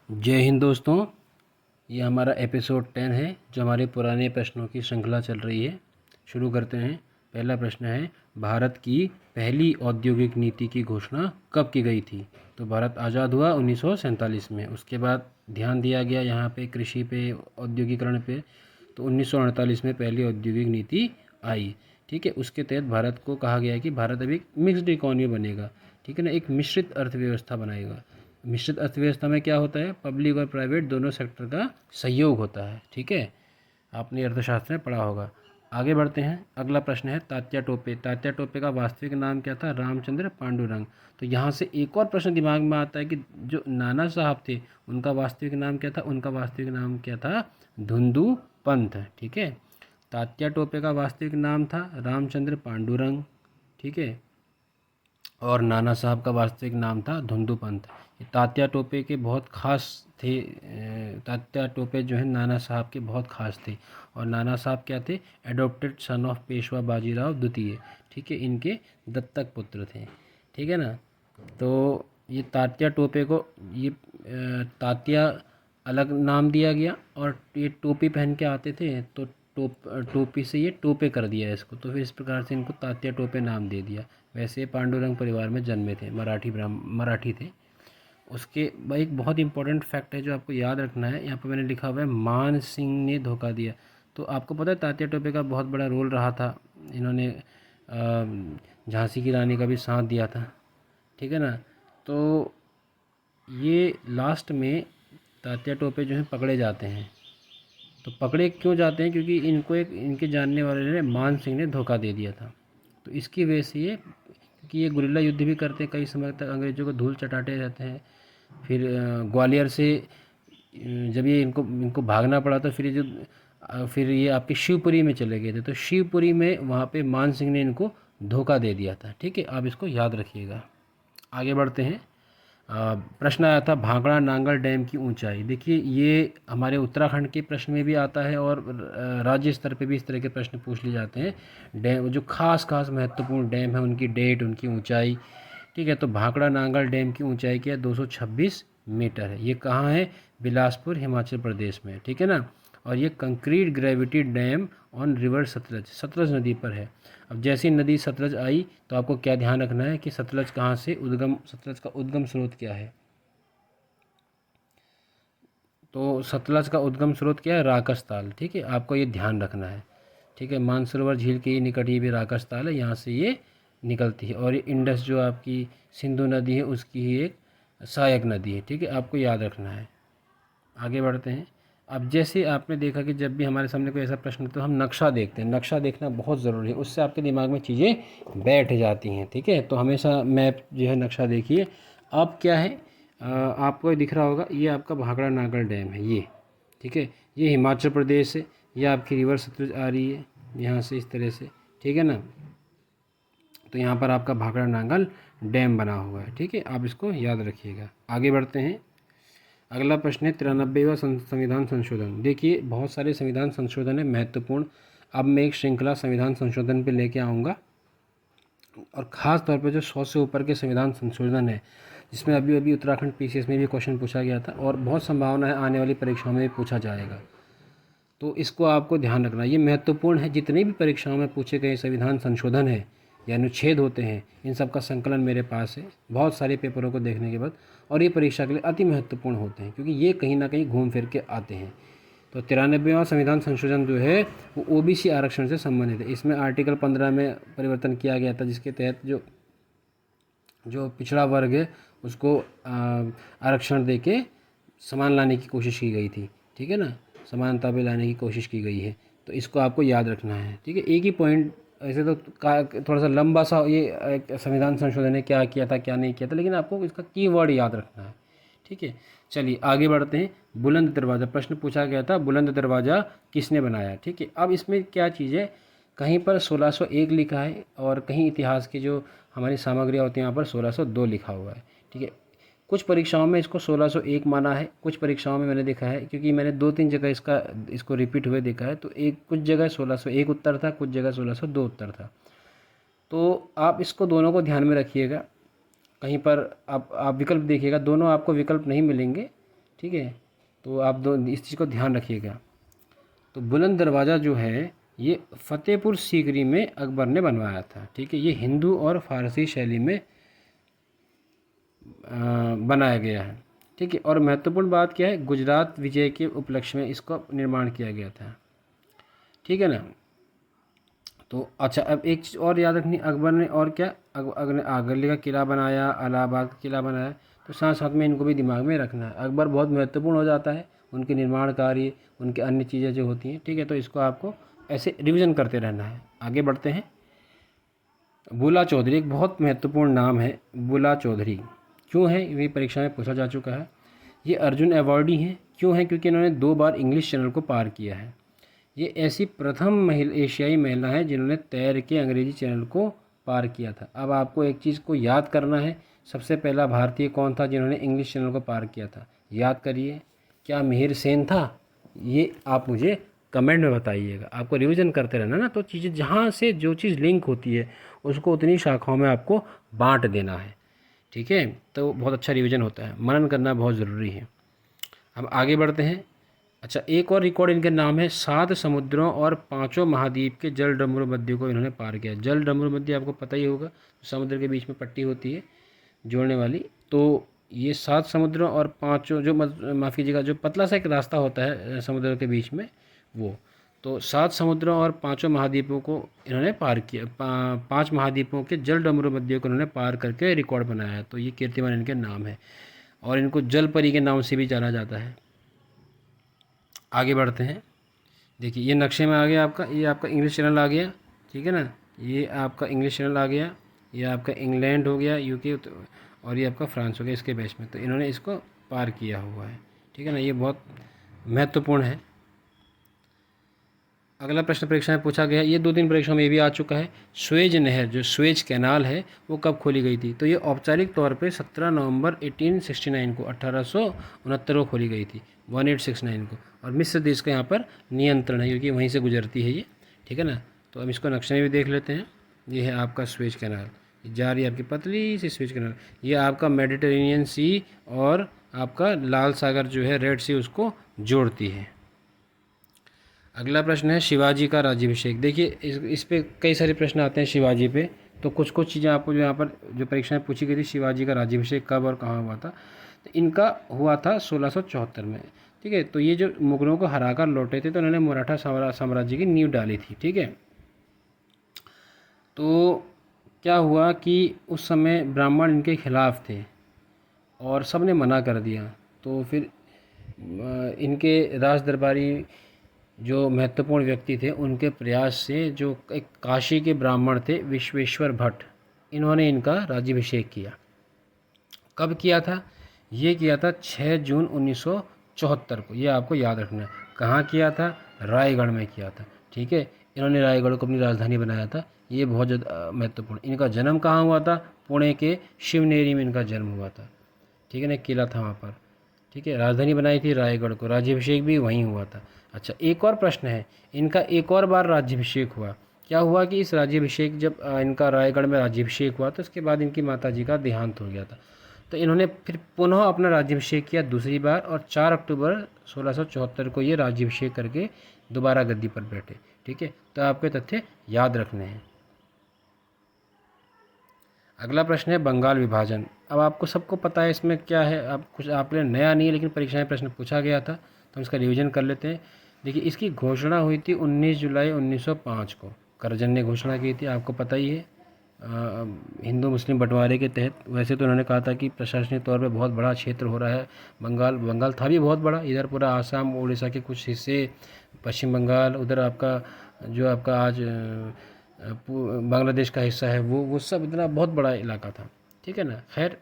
जय हिंद दोस्तों। ये हमारा एपिसोड 10 है जो हमारे पुराने प्रश्नों की श्रृंखला चल रही है। शुरू करते हैं। पहला प्रश्न है, भारत की पहली औद्योगिक नीति की घोषणा कब की गई थी? तो भारत आज़ाद हुआ 1947 में। उसके बाद ध्यान दिया गया यहाँ पे कृषि पे, औद्योगिकरण पे। तो 1948 में पहली औद्योगिक नीति आई। ठीक है, उसके तहत भारत को कहा गया कि भारत अभी मिक्स्ड इकॉनमी बनेगा। ठीक है ना, एक मिश्रित अर्थव्यवस्था बनाएगा। मिश्रित अर्थव्यवस्था में क्या होता है? पब्लिक और प्राइवेट दोनों सेक्टर का सहयोग होता है। ठीक है, आपने अर्थशास्त्र में पढ़ा होगा। आगे बढ़ते हैं। अगला प्रश्न है, तात्या टोपे। तात्या टोपे का वास्तविक नाम क्या था? रामचंद्र पांडुरंग। तो यहाँ से एक और प्रश्न दिमाग में आता है कि जो नाना साहब थे उनका वास्तविक नाम क्या था? उनका वास्तविक नाम क्या था? धुंधु पंत। ठीक है, तात्या टोपे का वास्तविक नाम था रामचंद्र पांडुरंग। ठीक है, और नाना साहब का वास्तविक नाम था धुंधु पंत। ये तात्या टोपे के बहुत खास थे। तात्या टोपे जो है नाना साहब के बहुत खास थे। और नाना साहब क्या थे? Adopted son of Peshwa Bajirao द्वितीय। ठीक है, इनके दत्तक पुत्र थे। ठीक है ना। तो ये तात्या टोपे को ये तात्या अलग नाम दिया गया, और ये टोपी पहन के आते थे तो टोपी से ये टोपे कर दिया इसको, तो फिर इस प्रकार से इनको तात्या टोपे नाम दे दिया। वैसे पांडुरंग परिवार में जन्मे थे, मराठी थे। उसके भाई एक बहुत इंपॉर्टेंट फैक्ट है जो आपको याद रखना है। यहाँ पर मैंने लिखा हुआ है, मान सिंह ने धोखा दिया। तो आपको पता है तात्या टोपे का बहुत बड़ा रोल रहा था। इन्होंने झांसी की रानी का भी साथ दिया था। ठीक है ना। तो ये लास्ट में तात्या टोपे जो हैं पकड़े जाते हैं। तो पकड़े क्यों जाते हैं? क्योंकि इनको एक इनके जानने वाले ने, मान सिंह ने धोखा दे दिया था। तो इसकी वजह से ये, क्योंकि ये गुरिल्ला युद्ध भी करते हैं, कई समय तक अंग्रेज़ों को धूल चटाते रहते हैं। फिर ग्वालियर से जब ये इनको इनको भागना पड़ा तो फिर ये जो फिर ये आपके शिवपुरी में चले गए थे। तो शिवपुरी में वहाँ पे मान सिंह ने इनको धोखा दे दिया था। ठीक है, आप इसको याद रखिएगा। आगे बढ़ते हैं। प्रश्न आया था, भांगड़ा नांगल डैम की ऊंचाई। देखिए, ये हमारे उत्तराखंड के प्रश्न में भी आता है और राज्य स्तर पे भी इस तरह के प्रश्न पूछ लिए जाते हैं। डैम जो खास खास महत्वपूर्ण डैम है उनकी डेट, उनकी ऊंचाई। ठीक है, तो भांगड़ा नांगल डैम की ऊंचाई क्या है? 226 मीटर है। ये कहाँ है? बिलासपुर, हिमाचल प्रदेश में। ठीक है ना। और ये concrete gravity dam on river Sutlej, Sutlej नदी पर है। अब जैसी नदी सतलज आई तो आपको क्या ध्यान रखना है कि सतलज कहाँ से उद्गम, सतलज का उद्गम स्रोत क्या है? तो सतलज का उद्गम स्रोत क्या है? राकसताल। ठीक है, आपको ये ध्यान रखना है। ठीक है, मानसरोवर झील के ही निकट ही भी राकसताल है, यहाँ से ये निकलती है। और ये इंडस जो आपकी सिंधु नदी है उसकी ही एक सहायक नदी है। ठीक है, आपको याद रखना है। आगे बढ़ते हैं। अब जैसे आपने देखा कि जब भी हमारे सामने कोई ऐसा प्रश्न तो हम नक्शा देखते हैं। नक्शा देखना बहुत ज़रूरी है, उससे आपके दिमाग में चीज़ें बैठ जाती हैं। ठीक है, तो हमेशा मैप जो है, नक्शा देखिए। अब क्या है, आपको दिख रहा होगा, ये आपका भाखड़ा नागल डैम है ये। ठीक है, ये हिमाचल प्रदेश से, ये आपकी रिवर सतलुज आ रही है यहाँ से इस तरह से। ठीक है ना। तो यहाँ पर आपका भाखड़ा नांगल डैम बना हुआ है। ठीक है, आप इसको याद रखिएगा। आगे बढ़ते हैं। अगला प्रश्न है, 93वां संविधान संशोधन। देखिए, बहुत सारे संविधान संशोधन है महत्वपूर्ण। अब मैं एक श्रृंखला संविधान संशोधन पे लेके आऊँगा, और ख़ास तौर पे जो 100 से ऊपर के संविधान संशोधन है, जिसमें अभी अभी उत्तराखंड पीसीएस में भी क्वेश्चन पूछा गया था, और बहुत संभावना है आने वाली परीक्षाओं में भी पूछा जाएगा। तो इसको आपको ध्यान रखना, ये महत्वपूर्ण है। जितने भी परीक्षाओं में पूछे गए संविधान संशोधन है या अनुच्छेद होते हैं, इन सब का संकलन मेरे पास है बहुत सारे पेपरों को देखने के बाद, और ये परीक्षा के लिए अति महत्वपूर्ण होते हैं क्योंकि ये कहीं ना कहीं घूम फिर के आते हैं। तो 93वां संविधान संशोधन जो है वो ओबीसी आरक्षण से संबंधित है। इसमें आर्टिकल 15 में परिवर्तन किया गया था, जिसके तहत जो जो पिछड़ा वर्ग है उसको आरक्षण देके समान लाने की कोशिश की गई थी। ठीक है ना, समानता पे लाने की कोशिश की गई है। तो इसको आपको याद रखना है। ठीक है, एक ही पॉइंट, ऐसे तो थोड़ा सा लंबा सा ये एक संविधान संशोधन ने क्या किया था क्या नहीं किया था, लेकिन आपको इसका कीवर्ड याद रखना है। ठीक है, चलिए आगे बढ़ते हैं। बुलंद दरवाज़ा प्रश्न पूछा गया था, बुलंद दरवाज़ा किसने बनाया? ठीक है, अब इसमें क्या चीज़ है, कहीं पर 1601 लिखा है और कहीं इतिहास की जो हमारी सामग्रियाँ होती हैं यहाँ पर 1602 लिखा हुआ है। ठीक है, कुछ परीक्षाओं में इसको 1601 माना है, कुछ परीक्षाओं में मैंने देखा है, क्योंकि मैंने 2-3 जगह इसको रिपीट हुए देखा है, तो एक कुछ जगह 1601 उत्तर था, कुछ जगह 1602 उत्तर था। तो आप इसको दोनों को ध्यान में रखिएगा। कहीं पर आप विकल्प देखिएगा, दोनों आपको विकल्प नहीं मिलेंगे, ठीक है, तो आप दो इस चीज़ को ध्यान रखिएगा। तो बुलंद दरवाज़ा जो है ये फ़तेहपुर सीकरी में अकबर ने बनवाया था। ठीक है, ये हिंदू और फारसी शैली में बनाया गया है। ठीक है, और महत्वपूर्ण बात क्या है, गुजरात विजय के उपलक्ष्य में इसका निर्माण किया गया था। ठीक है ना। तो अच्छा, अब एक चीज़ और याद रखनी, अकबर ने और क्या, अकबर ने आगरली का किला बनाया, इलाहाबाद का किला बनाया, तो साथ साथ में इनको भी दिमाग में रखना है। अकबर बहुत महत्वपूर्ण हो जाता है, उनके निर्माण कार्य, उनके अन्य चीज़ें जो होती हैं। ठीक है, तो इसको आपको ऐसे रिवीजन करते रहना है। आगे बढ़ते हैं। बुला चौधरी एक बहुत महत्वपूर्ण नाम है। बुला चौधरी क्यों है, ये परीक्षा में पूछा जा चुका है। ये अर्जुन अवॉर्डी हैं। क्यों है, क्योंकि इन्होंने 2 बार इंग्लिश चैनल को पार किया है। ये ऐसी प्रथम एशियाई महिला है जिन्होंने तैर के अंग्रेजी चैनल को पार किया था। अब आपको एक चीज़ को याद करना है, सबसे पहला भारतीय कौन था जिन्होंने इंग्लिश चैनल को पार किया था, याद करिए। क्या मिहिर सेन था? ये आप मुझे कमेंट में बताइएगा। आपको रिवीजन करते रहना ना, तो चीज़ें जहाँ से जो चीज़ लिंक होती है उसको उतनी शाखाओं में आपको बांट देना है। ठीक है, तो बहुत अच्छा रिवीजन होता है, मनन करना बहुत ज़रूरी है। अब आगे बढ़ते हैं। अच्छा, एक और रिकॉर्ड इनके नाम है, 7 समुद्रों और 5 महाद्वीप के जल डमरू मध्य को इन्होंने पार किया। जल डमरू मध्य आपको पता ही होगा, समुद्र के बीच में पट्टी होती है जोड़ने वाली। तो ये 7 समुद्रों और 5 जो माफ़ कीजिएगा, जो पतला सा एक रास्ता होता है समुद्र के बीच में, वो तो 7 समुद्रों और 5 महाद्वीपों को इन्होंने पार किया। 5 महाद्वीपों के जल डमरू मध्य को इन्होंने पार करके रिकॉर्ड बनाया है। तो ये कीर्तिमान इनके नाम है, और इनको जल परी के नाम से भी जाना जाता है। आगे बढ़ते हैं। देखिए, ये नक्शे में आ गया आपका, ये आपका इंग्लिश चैनल आ गया। ठीक है ना, ये आपका इंग्लिश चैनल आ गया, ये आपका इंग्लैंड हो गया, यूके, और ये आपका फ्रांस हो गया इसके बेस में। तो इन्होंने इसको पार किया हुआ है। ठीक है ना, ये बहुत महत्वपूर्ण है। अगला प्रश्न परीक्षा में पूछा गया, ये 2-3 परीक्षाओं में ये भी आ चुका है। स्वेज नहर, जो स्वेज कैनाल है, वो कब खोली गई थी? तो ये औपचारिक तौर पे 17 नवंबर 1869 को 1869 को खोली गई थी, 1869 को। और मिस्र देश का यहाँ पर नियंत्रण है, क्योंकि वहीं से गुजरती है ये। ठीक है ना, तो अब इसको नक्शे में भी देख लेते हैं। ये है आपका स्वेज कैनाल, जा रही है आपकी पतली सी स्वेज कैनाल। ये आपका मेडिटेरेनियन सी और आपका लाल सागर जो है, रेड सी, उसको जोड़ती है। अगला प्रश्न है शिवाजी का राज्याभिषेक। देखिए, इस पे कई सारे प्रश्न आते हैं शिवाजी पे, तो कुछ कुछ चीज़ें आपको जो यहाँ पर जो परीक्षा में पूछी गई थी, शिवाजी का राज्याभिषेक कब और कहाँ हुआ था। तो इनका हुआ था 1674 में। ठीक है, तो ये जो मुगलों को हराकर लौटे थे, तो उन्होंने मराठा साम्राज्य की नींव डाली थी। ठीक है, तो क्या हुआ कि उस समय ब्राह्मण इनके खिलाफ थे और सब ने मना कर दिया। तो फिर इनके राज दरबारी जो महत्वपूर्ण व्यक्ति थे, उनके प्रयास से जो एक काशी के ब्राह्मण थे, विश्वेश्वर भट्ट, इन्होंने इनका राज्याभिषेक किया। कब किया था? ये किया था 6 जून 1974 को। ये आपको याद रखना है। कहाँ किया था? रायगढ़ में किया था। ठीक है, इन्होंने रायगढ़ को अपनी राजधानी बनाया था। ये बहुत ज़्यादा महत्वपूर्ण। इनका जन्म कहाँ हुआ था? पुणे के शिवनेरी में इनका जन्म हुआ था। ठीक है ना, किला था वहाँ पर। ठीक है, राजधानी बनाई थी रायगढ़ को, राज्याभिषेक भी वहीं हुआ था। अच्छा, एक और प्रश्न है, इनका एक और बार राज्याभिषेक हुआ। क्या हुआ कि इस राज्याभिषेक, जब इनका रायगढ़ में राज्याभिषेक हुआ, तो उसके बाद इनकी माताजी का देहांत हो गया था। तो इन्होंने फिर पुनः अपना राज्याभिषेक किया दूसरी बार, और 4 अक्टूबर 1674 को ये राज्याभिषेक करके दोबारा गद्दी पर बैठे। ठीक है, तो आपके तथ्य याद रखने हैं। अगला प्रश्न है बंगाल विभाजन। अब आपको सबको पता है इसमें क्या है, अब कुछ आपके लिए नया नहीं है, लेकिन परीक्षा में प्रश्न पूछा गया था, तो हम इसका रिवीजन कर लेते हैं। देखिए, इसकी घोषणा हुई थी 19 जुलाई 1905 को, करजन ने घोषणा की थी, आपको पता ही है। हिंदू मुस्लिम बंटवारे के तहत। वैसे तो उन्होंने कहा था कि प्रशासनिक तौर पे बहुत बड़ा क्षेत्र हो रहा है बंगाल था भी बहुत बड़ा, इधर पूरा आसाम उड़ीसा के कुछ हिस्से, पश्चिम बंगाल, उधर आपका जो आपका आज बांग्लादेश का हिस्सा है, वो सब इतना बहुत बड़ा इलाका था। ठीक है ना, खैर,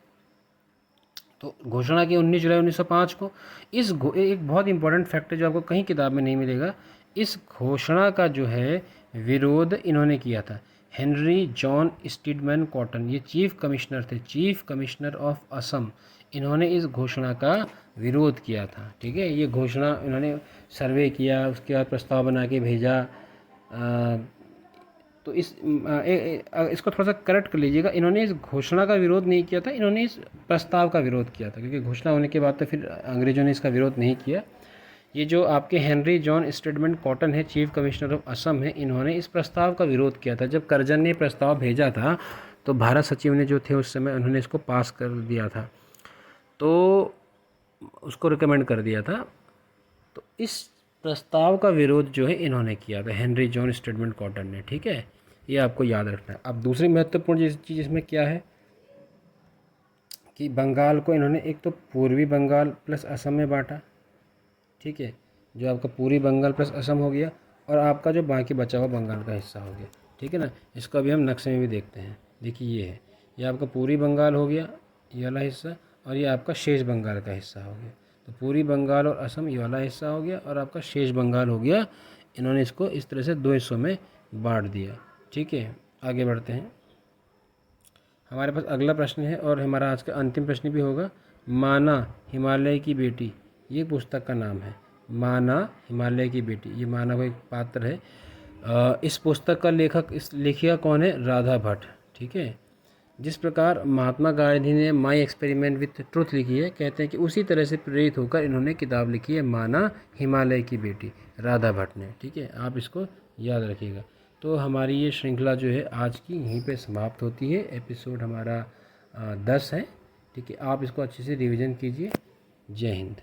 तो घोषणा की 19 जुलाई 1905 को। एक बहुत इंपॉर्टेंट फैक्ट है जो आपको कहीं किताब में नहीं मिलेगा, इस घोषणा का जो है विरोध इन्होंने किया था। हेनरी जॉन स्टीडमैन कॉटन, ये चीफ कमिश्नर थे, चीफ कमिश्नर ऑफ असम, इन्होंने इस घोषणा का विरोध किया था। ठीक है, ये घोषणा इन्होंने सर्वे किया, उसके बाद प्रस्ताव बना के भेजा तो इसको थोड़ा सा करेक्ट कर लीजिएगा। इन्होंने इस घोषणा का विरोध नहीं किया था, इन्होंने इस प्रस्ताव का विरोध किया था, क्योंकि घोषणा होने के बाद तो फिर अंग्रेज़ों ने इसका विरोध नहीं किया। ये जो आपके हेनरी जॉन स्टेडमैन कॉटन है, चीफ कमिश्नर ऑफ असम है, इन्होंने इस प्रस्ताव का विरोध किया था। जब करजन ने प्रस्ताव भेजा था तो भारत सचिव ने जो थे उस समय, उन्होंने इसको पास कर दिया था, तो उसको रिकमेंड कर दिया था। तो इस प्रस्ताव का विरोध जो है इन्होंने किया था, हेनरी जॉन स्टेडमैन कॉटन ने। ठीक है, ये आपको याद रखना है। अब दूसरी महत्वपूर्ण चीज़ इसमें क्या है कि बंगाल को इन्होंने एक तो पूर्वी बंगाल प्लस असम में बांटा। ठीक है, जो आपका पूरी बंगाल प्लस असम हो गया, और आपका जो बाकी बचा हुआ बंगाल का हिस्सा हो गया। ठीक है ना, इसको अभी हम नक्शे में भी देखते हैं। देखिए ये है, ये आपका पूरी बंगाल हो गया ये वाला हिस्सा, और ये आपका शेष बंगाल का हिस्सा हो गया। तो पूरी बंगाल और असम ये वाला हिस्सा हो गया, और आपका शेष बंगाल हो गया। इन्होंने इसको इस तरह से 2 हिस्सों में बांट दिया। ठीक है, आगे बढ़ते हैं। हमारे पास अगला प्रश्न है, और हमारा आज का अंतिम प्रश्न भी होगा। माना हिमालय की बेटी, ये पुस्तक का नाम है, माना हिमालय की बेटी। ये माना वो एक पात्र है। इस पुस्तक का लेखिका कौन है? राधा भट्ट। ठीक है, जिस प्रकार महात्मा गांधी ने माई एक्सपेरिमेंट विथ ट्रुथ लिखी है, कहते हैं कि उसी तरह से प्रेरित होकर इन्होंने किताब लिखी है, माना हिमालय की बेटी, राधा भट्ट ने। ठीक है, आप इसको याद रखिएगा। तो हमारी ये श्रृंखला जो है आज की यहीं पे समाप्त होती है। एपिसोड हमारा 10 है। ठीक है, आप इसको अच्छे से रिवीजन कीजिए। जय हिंद।